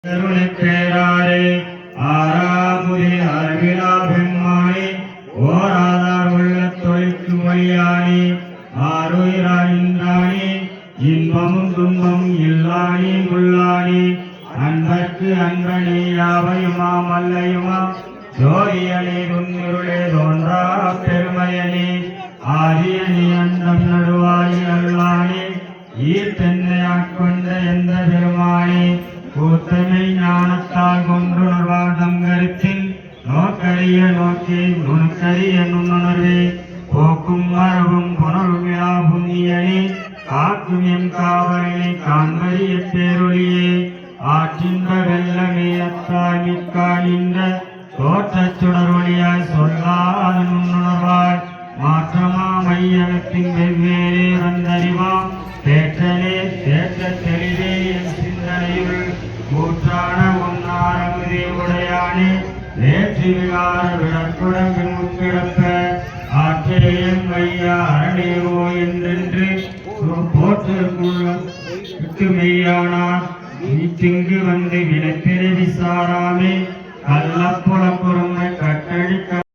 பேராரே ஆறாமுதே அறிவிலா பெம்மானே ஓராதார் உள்ள தொழிற்கு மொழியானே ஆறுயிரானே இன்பமும் துன்பமும் இல்லானே உள்ளானே அன்பர்க்கு அன்பனே யாவையுமா மல்லையுமா ஜோதியனே துன்னிருளே தோன்றா பெருமையனே ஆரியனே அந்தம் நடுவாய் அருளானே ஈர்த்தென்னையாட்கொண்ட எந்த பெருமானே கூத்தமை ஞானத்தால் கொன்றுணர்வார் தம் கருத்தில் நோக்கரிய நோக்கி நுணுக்கரிய நுண்ணுணர்வே போக்கும் மரபும் புனருமிழா புண்ணியனே காக்கும் எம் காவலனை காண்பறிய பேரொழியே ஆற்றின்ற வெள்ளமே அத்தாய் மிக்கானின்ற தோற்றச் சுடரொளியாய் சொல்லாத நுண்ணுணர்வாய் மாற்றமா மையகத்தின் வெவ்வேறே வந்தறிவாம் தேற்றலே தேற்ற தெளிவே என் சிந்தனையுள் கூற்றான உன்னாரமுதே உடையானே வேற்றி விகார விடக்குடம்பில் முன்கிடப்ப ஆற்றேயம் வையா அரணேவோ என்றென்று போற்றிற்குள்ளும் விட்டு மெய்யானார் நீ திங்கு வந்து வினைப்பிறவி சாராமே கள்ளப்புலப்புறம்